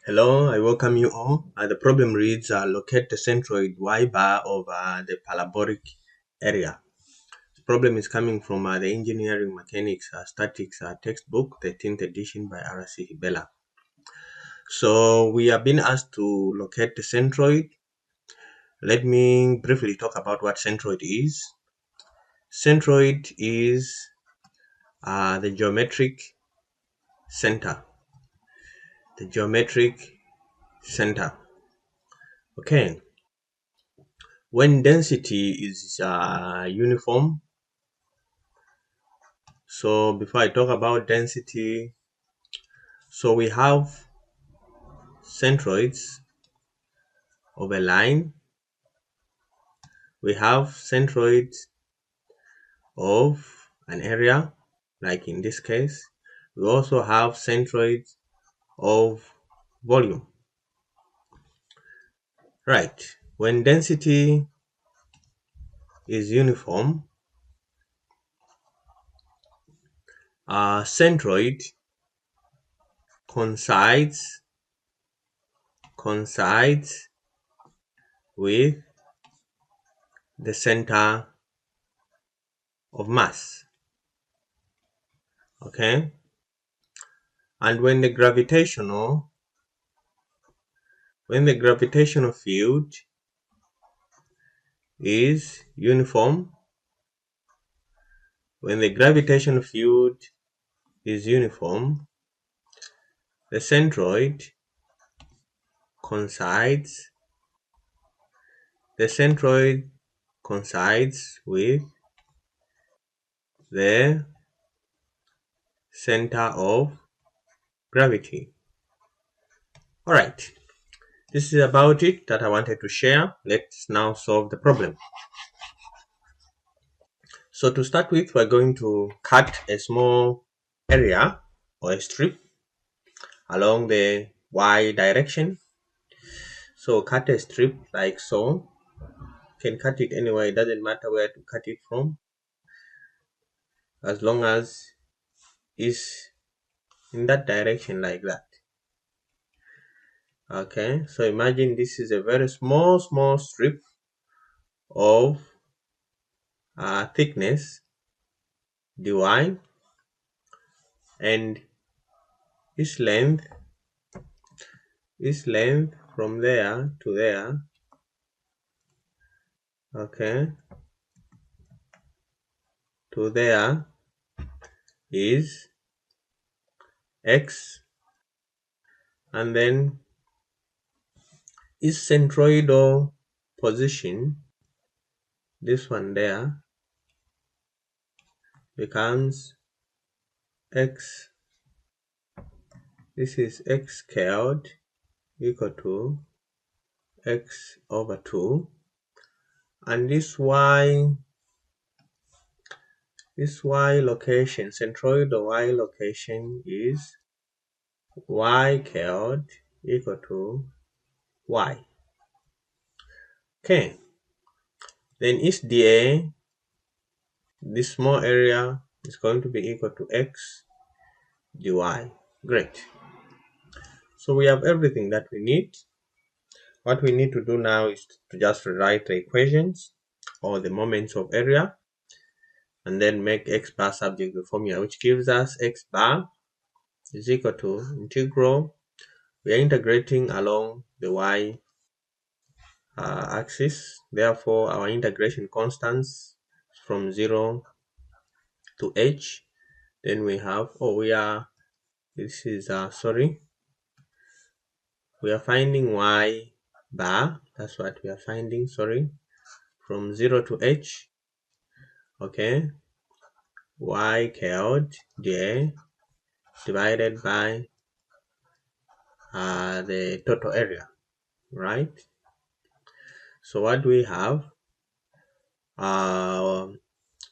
Hello, I welcome you all. The problem reads, locate the centroid y bar of the parabolic area. The problem is coming from the Engineering Mechanics Statics textbook, 13th edition by R.C. Hibbeler. So we have been asked to locate the centroid. Let me briefly talk about what centroid is. Centroid is the geometric center. The geometric center. Okay. When density is uniform, so before I talk about density, so we have centroids of a line, we have centroids of an area, like in this case, we also have centroids of volume. Right, when density is uniform, a centroid coincides with the center of mass. Okay, and when the gravitational field is uniform, the centroid coincides with the center of gravity. Alright, this is about it that I wanted to share. Let's now solve the problem. So to start with, we're going to cut a small area or a strip along the y direction. So cut a strip like so. You can cut it anywhere, it doesn't matter where to cut it from, as long as it's in that direction like that. Okay, so imagine this is a very small strip of thickness dy, and its length from there to there, okay, to there is x, and then its centroidal position, this one there, becomes x. This is x squared equal to x over 2, and this y location, centroidal y location, is y squared equal to y. Okay, then its dA, this small area, is going to be equal to x dy. Great. So we have everything that we need. What we need to do now is to just rewrite the equations or the moments of area, and then make x bar subject to the formula, which gives us x bar is equal to integral. We are integrating along the y axis, therefore our integration constants from 0 to h. Then we have, we are finding y bar, that's what we are finding, from 0 to h. Okay, y squared j divided by the total area, right? So what we have,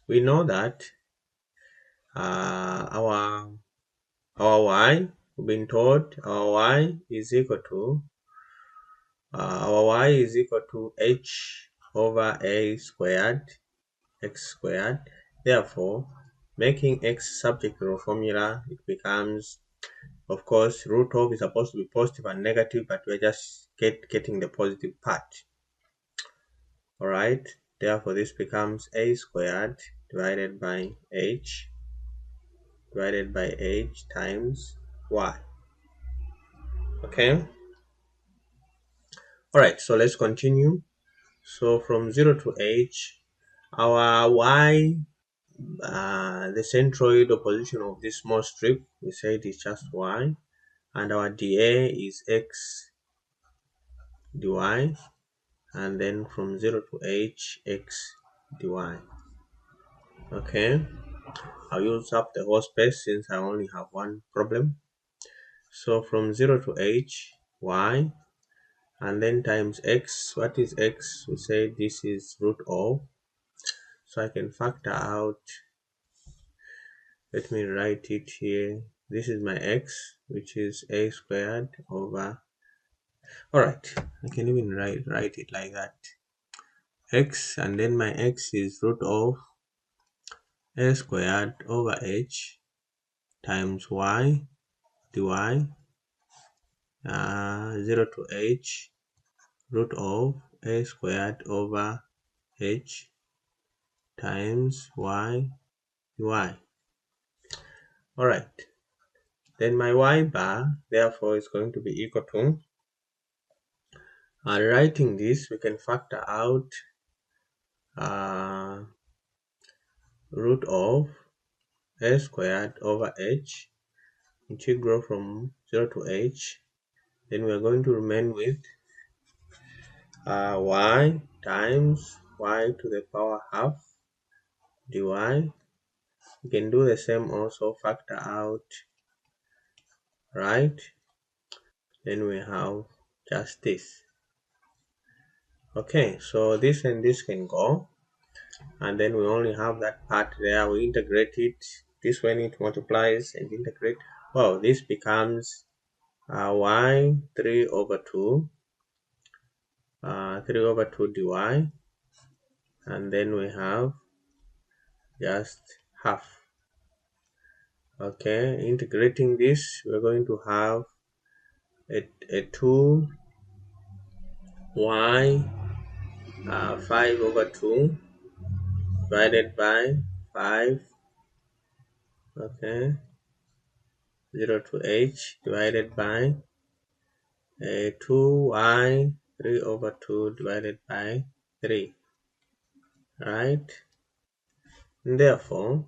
we know that our y, we've been told our y is equal to h over a squared, x squared. Therefore, making x subject to the formula, it becomes Of course, root of is supposed to be positive and negative, but we're just getting the positive part. All right, therefore this becomes a squared divided by h times y. Okay. All right, so let's continue. So from 0 to h, our y, the centroid or position of this small strip, we said is just y, and our dA is x dy, and then from 0 to h, x dy. Okay, I'll use up the whole space since I only have one problem. So from 0 to h, y, and then times x. What is x? We say this is root of. So I can factor out. Let me write it here. This is my x, which is a squared over. Alright, I can even write it like that. X, and then my x is root of a squared over h times y dy, 0 to h, root of a squared over h times y dy. Alright, then my y bar therefore is going to be equal to, writing this, we can factor out root of a squared over h, integral from 0 to h. Then we are going to remain with y times y to the power half dy. We can do the same also, factor out, right? Then we have just this. Okay, so this and this can go, and then we only have that part there. We integrate it this when it multiplies and integrate. Well, this becomes y 3 over 2 dy, and then we have just half. Okay, integrating this, we're going to have a 2 y 5 over 2 divided by 5. Okay, 0 to h divided by a 2y 3 over 2 divided by 3, right? And therefore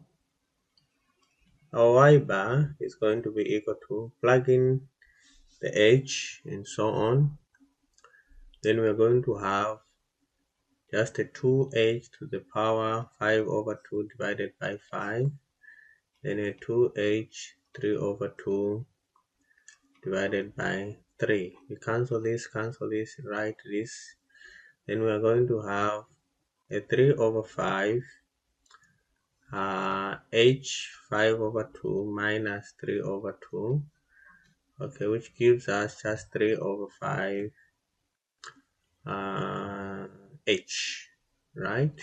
our y bar is going to be equal to, plug in the h and so on, then we're going to have just a 2h to the power 5 over 2 divided by 5, then a 2h 3 over 2 divided by 3. We cancel this, write this. Then we are going to have a 3 over 5 h 5 over 2 minus 3 over 2, okay, which gives us just 3 over 5 h, right?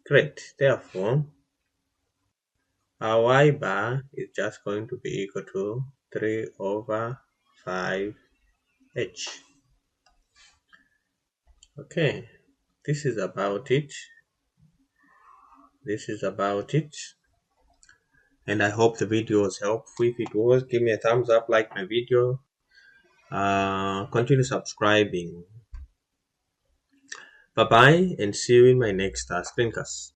Great. Therefore our y bar is just going to be equal to 3 over 5 h. Okay, this is about it. And I hope the video was helpful. If it was, give me a thumbs up, like my video, continue subscribing. Bye bye, and see you in my next screencast.